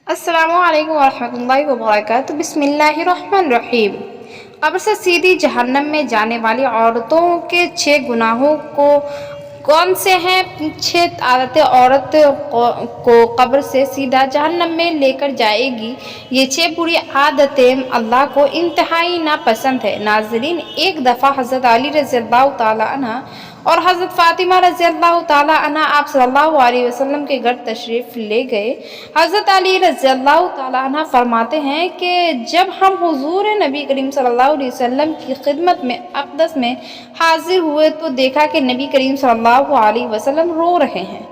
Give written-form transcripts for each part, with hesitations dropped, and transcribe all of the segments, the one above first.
السلام علیکم ورحمۃ اللہ وبرکاتہ۔ بسم اللہ الرحمن الرحیم۔ قبر سے سیدھی جہنم میں جانے والی عورتوں کے 6 گناہوں کون سے ہیں؟ 6 عادتیں عورت کو قبر سے سیدھا جہنم میں لے کر جائے گی۔ یہ 6 بری عادتیں اللہ کو انتہائی ناپسند ہیں۔ ناظرین، ایک دفعہ حضرت علی رضی اللہ تعالیٰ عنہ اور حضرت فاطمہ رضی اللہ تعالیٰ عنہ آپ صلی اللہ علیہ وسلم کے گھر تشریف لے گئے۔ حضرت علی رضی اللہ تعالیٰ عنہ فرماتے ہیں کہ جب ہم حضور نبی کریم صلی اللہ علیہ وسلم کی خدمت میں اقدس میں حاضر ہوئے تو دیکھا کہ نبی کریم صلی اللہ علیہ وسلم رو رہے ہیں۔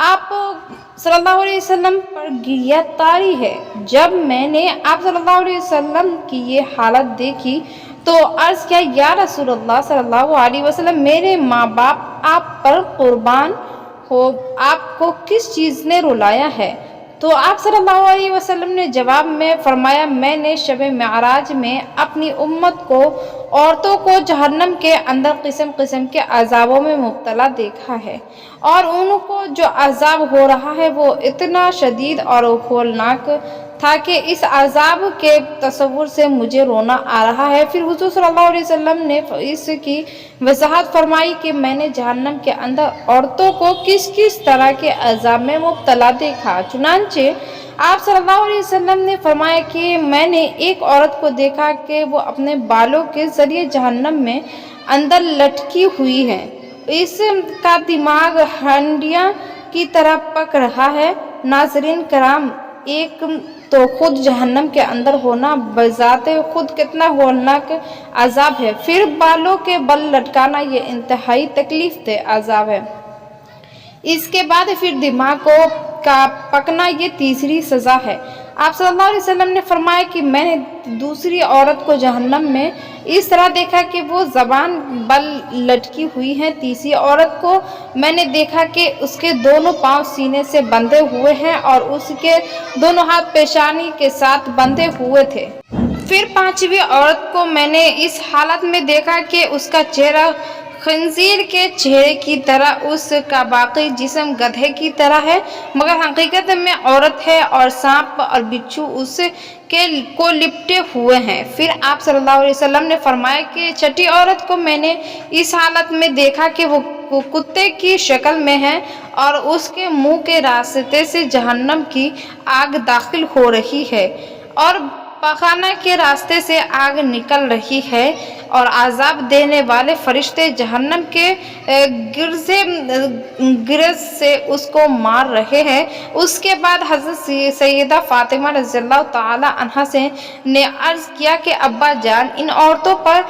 آپ صلی اللہ علیہ وسلم پر گریہ طاری ہے۔ جب میں نے آپ صلی اللہ علیہ وسلم کی یہ حالت دیکھی تو عرض کیا، یا رسول اللہ صلی اللہ علیہ وسلم، میرے ماں باپ آپ پر قربان ہو، آپ کو کس چیز نے رلایا ہے؟ تو آپ صلی اللہ علیہ وسلم نے جواب میں فرمایا، میں نے شب معراج میں اپنی امت کو، عورتوں کو جہنم کے اندر قسم قسم کے عذابوں میں مبتلا دیکھا ہے، اور ان کو جو عذاب ہو رہا ہے وہ اتنا شدید اور ہولناک تھا کہ اس عذاب کے تصور سے مجھے رونا آ رہا ہے۔ پھر حضور صلی اللہ علیہ وسلم نے اس کی وضاحت فرمائی کہ میں نے جہنم کے اندر عورتوں کو کس کس طرح کے عذاب میں مبتلا دیکھا۔ چنانچہ آپ صلی اللہ علیہ وسلم نے فرمایا کہ میں نے ایک عورت کو دیکھا کہ وہ اپنے بالوں کے ذریعے جہنم میں اندر لٹکی ہوئی ہے، اس کا دماغ ہنڈیاں کی طرح پک رہا ہے۔ ناظرین کرام، ایک تو خود جہنم کے اندر ہونا بذات خود کتنا ہولناک عذاب ہے، پھر بالوں کے بل لٹکانا یہ انتہائی تکلیف دہ عذاب ہے، اس کے بعد پھر دماغ کا پکنا یہ تیسری سزا ہے۔ آپ صلی اللہ علیہ وسلم نے فرمایا کہ میں نے دوسری عورت کو جہنم میں اس طرح دیکھا کہ وہ زبان بل لٹکی ہوئی ہے۔ تیسری عورت کو میں نے دیکھا کہ اس کے دونوں پاؤں سینے سے بندھے ہوئے ہیں اور اس کے دونوں ہاتھ پیشانی کے ساتھ بندھے ہوئے تھے۔ پھر 5ویں عورت کو میں نے اس حالت میں دیکھا کہ اس کا چہرہ خنزیر کے چہرے کی طرح، اس کا باقی جسم گدھے کی طرح ہے، مگر حقیقت میں عورت ہے، اور سانپ اور بچھو اس کو لپٹے ہوئے ہیں۔ پھر آپ صلی اللہ علیہ وسلم نے فرمایا کہ 6 عورت کو میں نے اس حالت میں دیکھا کہ وہ کتے کی شکل میں ہے اور اس کے منہ کے راستے سے جہنم کی آگ داخل ہو رہی ہے اور پخانہ کے راستے سے آگ نکل رہی ہے، اور عذاب دینے والے فرشتے جہنم کے گرز سے اس کو مار رہے ہیں۔ اس کے بعد حضرت سیدہ فاطمہ رضی اللہ تعالی عنہا نے عرض کیا کہ ابا جان، ان عورتوں پر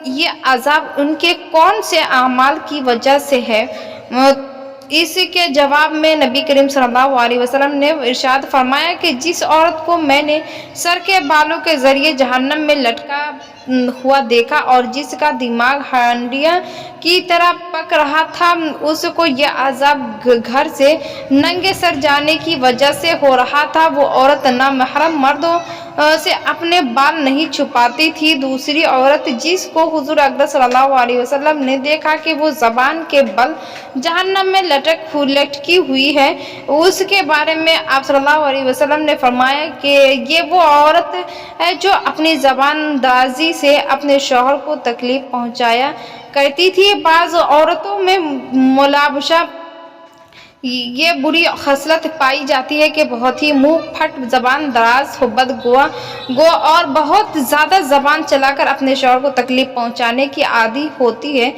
یہ عذاب ان کے کون سے اعمال کی وجہ سے ہے؟ اس کے جواب میں نبی کریم صلی اللہ علیہ وسلم نے ارشاد فرمایا کہ جس عورت کو میں نے سر کے بالوں کے ذریعے جہنم میں لٹکا ہوا دیکھا اور جس کا دماغ ہنڈیاں کی طرح پک رہا تھا، اس کو یہ عذاب گھر سے ننگے سر جانے کی وجہ سے ہو رہا تھا۔ وہ عورت نامحرم مردوں سے اپنے بال نہیں چھپاتی تھی۔ دوسری عورت جس کو حضور اقدس صلی اللہ علیہ وسلم نے دیکھا کہ وہ زبان کے بل جہنم میں لٹکی ہوئی ہے، اس کے بارے میں آپ صلی اللہ علیہ وسلم نے فرمایا کہ یہ وہ عورت ہے جو اپنی زبان درازی سے اپنے شوہر کو تکلیف پہنچایا کرتی تھی۔ بعض عورتوں میں ملابشہ یہ بری خصلت پائی جاتی ہے کہ بہت ہی منہ پھٹ، زبان دراز، بدگو اور بہت زیادہ زبان چلا کر اپنے شوہر کو تکلیف پہنچانے کی عادی ہوتی ہے،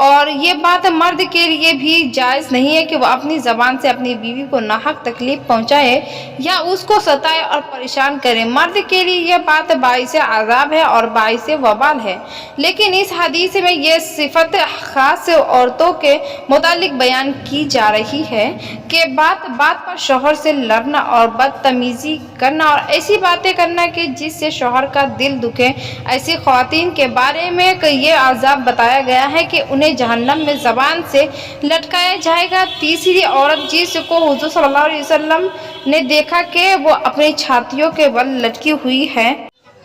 اور یہ بات مرد کے لیے بھی جائز نہیں ہے کہ وہ اپنی زبان سے اپنی بیوی کو ناحق تکلیف پہنچائے یا اس کو ستائے اور پریشان کرے۔ مرد کے لیے یہ بات باعث عذاب ہے اور باعث وبال ہے، لیکن اس حدیث میں یہ صفت خاص عورتوں کے متعلق بیان کی جا رہی ہے کہ بات بات پر شوہر سے لڑنا اور بدتمیزی کرنا اور ایسی باتیں کرنا کہ جس سے شوہر کا دل دکھے۔ ایسی خواتین کے بارے میں یہ عذاب بتایا گیا ہے کہ انہیں جہنم میں زبان سے لٹکایا جائے گا۔ تیسری عورت جس کو حضور صلی اللہ علیہ وسلم نے دیکھا کہ وہ اپنی چھاتیوں کے بل لٹکی ہوئی ہے،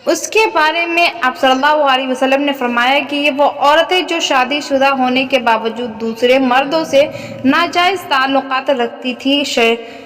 اس کے بارے میں آپ صلی اللہ علیہ وسلم نے فرمایا کہ یہ وہ عورتیں جو شادی شدہ ہونے کے باوجود دوسرے مردوں سے ناجائز تعلقات رکھتی تھیں،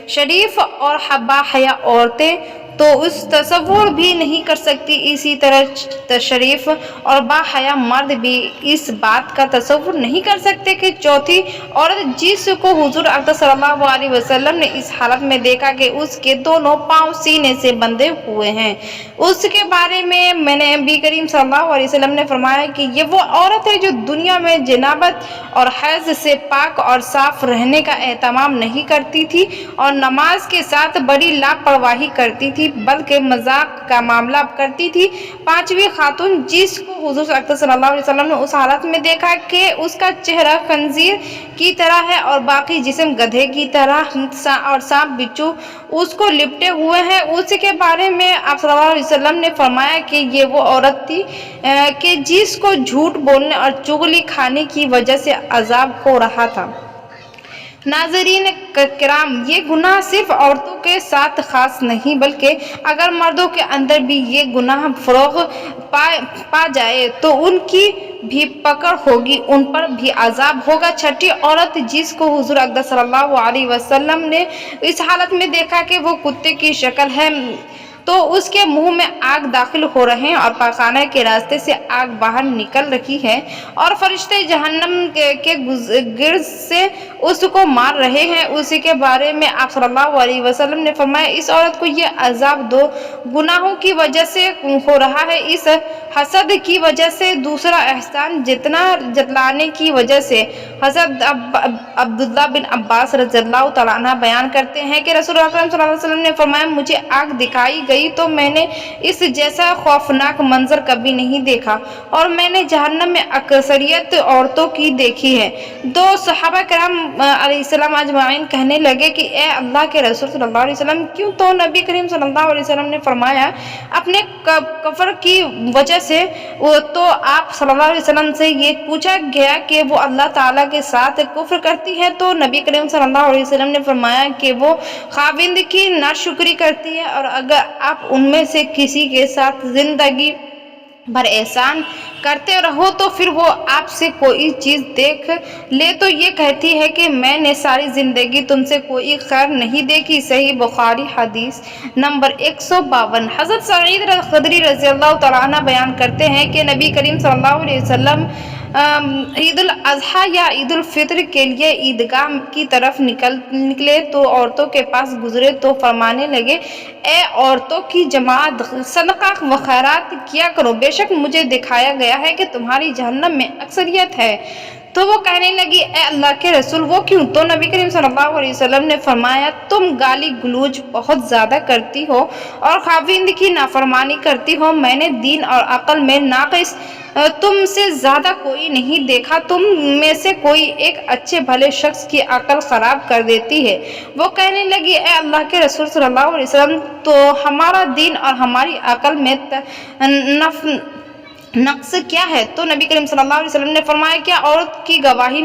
شریف اور باحیا عورتیں تو اس تصور بھی نہیں کر سکتی، اسی طرح شریف اور باحیا مرد بھی اس بات کا تصور نہیں کر سکتے کہ چوتھی عورت جس کو حضور اقدس صلی اللہ علیہ وسلم نے اس حالت میں دیکھا کہ اس کے دونوں پاؤں سینے سے بندھے ہوئے ہیں، اس کے بارے میں نبی کریم صلی اللہ علیہ وسلم نے فرمایا کہ یہ وہ عورت ہے جو دنیا میں جنابت اور حیض سے پاک اور صاف رہنے کا اہتمام نہیں کرتی تھی اور نماز کے ساتھ بڑی لاپرواہی کرتی تھی بلکہ مذاق کا معاملہ کرتی تھی۔ پانچویں خاتون جس کو حضور اقدس صلی اللہ علیہ وسلم نے اس حالت میں دیکھا کہ اس کا چہرہ خنزیر کی طرح ہے اور باقی جسم گدھے کی طرح اور سانپ بچھو اس کو لپٹے ہوئے ہیں، اس کے بارے میں آپ صلی اللہ علیہ وسلم نے فرمایا کہ یہ وہ عورت تھی کہ جس کو جھوٹ بولنے اور چغلی کھانے کی وجہ سے عذاب ہو رہا تھا۔ ناظرین کرام، یہ گناہ صرف عورتوں کے ساتھ خاص نہیں بلکہ اگر مردوں کے اندر بھی یہ گناہ فروغ پا جائے تو ان کی بھی پکڑ ہوگی، ان پر بھی عذاب ہوگا۔ چھٹی عورت جس کو حضور اقدس صلی اللہ علیہ وسلم نے اس حالت میں دیکھا کہ وہ کتے کی شکل ہے تو اس کے منہ میں آگ داخل ہو رہے ہیں اور پاخانہ کے راستے سے آگ باہر نکل رہی ہے اور فرشتے جہنم کے گرد سے اس کو مار رہے ہیں، اسی کے بارے میں آپ صلی اللہ علیہ وسلم نے فرمایا اس عورت کو یہ عذاب دو گناہوں کی وجہ سے ہو رہا ہے، اس حسد کی وجہ سے، دوسرا احسان جتلانے کی وجہ سے۔ حضرت عبداللہ بن عباس رضی اللہ تعالیٰ عنہ بیان کرتے ہیں کہ رسول اللہ صلی اللہ علیہ وسلم نے فرمایا مجھے آگ دکھائی گئی تو میں نے اس جیسا خوفناک منظر کبھی نہیں دیکھا اور میں نے جہنم میں اکثریت عورتوں کی دیکھی ہے۔ دو صحابہ کرام علیہ السلام اجمعین کہنے لگے کہ اے اللہ کے رسول صلی اللہ علیہ وسلم کیوں؟ تو نبی کریم صلی اللہ علیہ وسلم نے فرمایا اپنے کفر کی وجہ سے۔ تو آپ صلی اللہ علیہ وسلم سے یہ پوچھا گیا کہ وہ اللہ تعالیٰ کے ساتھ کفر کرتی ہے تو نبی کریم صلی اللہ علیہ وسلم نے فرمایا کہ وہ خاوند کی ناشکری کرتی ہے اور اگر آپ ان میں سے کسی کے ساتھ زندگی بھر احسان کرتے رہو تو پھر وہ آپ سے کوئی چیز دیکھ لے تو یہ کہتی ہے کہ میں نے ساری زندگی تم سے کوئی خیر نہیں دیکھی۔ صحیح بخاری حدیث نمبر 152۔ حضرت سعید خدری رضی اللہ تعالیٰ عنہ بیان کرتے ہیں کہ نبی کریم صلی اللہ علیہ وسلم عید الاضحیٰ یا عید الفطر کے لیے عیدگاہ کی طرف نکلے تو عورتوں کے پاس گزرے تو فرمانے لگے اے عورتوں کی جماعت، صدقہ و خیرات کیا کرو، بے شک مجھے دکھایا گیا ہے کہ تمہاری جہنم میں اکثریت ہے۔ تو وہ کہنے لگی اے اللہ کے رسول وہ کیوں؟ تو نبی کریم صلی اللہ علیہ وسلم نے فرمایا تم گالی گلوچ بہت زیادہ کرتی ہو اور خاوند کی نافرمانی کرتی ہو، میں نے دین اور عقل میں ناقص تم سے زیادہ کوئی نہیں دیکھا، تم میں سے کوئی ایک اچھے بھلے شخص کی عقل خراب کر دیتی ہے۔ وہ کہنے لگی اے اللہ کے رسول صلی اللہ علیہ وسلم تو ہمارا دین اور ہماری عقل میں نقص کیا ہے؟ تو نبی کریم صلی اللہ علیہ وسلم نے فرمایا کیا عورت کی گواہی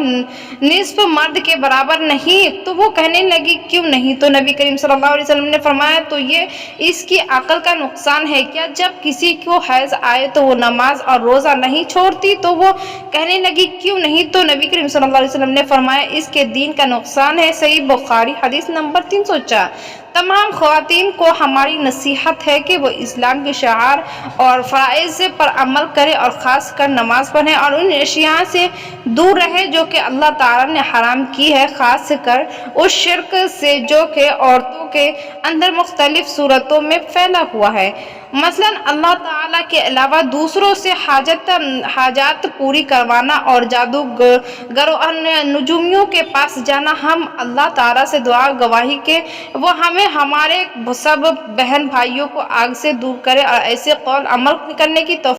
نصف مرد کے برابر نہیں؟ تو وہ کہنے لگی کیوں نہیں؟ تو نبی کریم صلی اللہ علیہ وسلم نے فرمایا تو یہ اس کی عقل کا نقصان ہے، کیا جب کسی کو حیض آئے تو وہ نماز اور روزہ نہیں چھوڑتی؟ تو وہ کہنے لگی کیوں نہیں؟ تو نبی کریم صلی اللہ علیہ وسلم نے فرمایا اس کے دین کا نقصان ہے۔ صحیح بخاری حدیث نمبر 304۔ تمام خواتین کو ہماری نصیحت ہے کہ وہ اسلام کے شعائر اور فرائض پر عمل کرے اور خاص کر نماز پڑھیں اور ان اشیاء سے دور رہے جو کہ اللہ تعالیٰ نے حرام کی ہے، خاص کر اس شرک سے جو کہ عورتوں کے اندر مختلف صورتوں میں پھیلا ہوا ہے، مثلا اللہ تعالیٰ کے علاوہ دوسروں سے حاجات پوری کروانا اور جادوگروں اور نجومیوں کے پاس جانا۔ ہم اللہ تعالیٰ سے دعا گواہی کہ وہ ہمیں ہمارے سب بہن بھائیوں کو آگ سے دور کرے اور ایسے قول عمل کرنے کی توفیق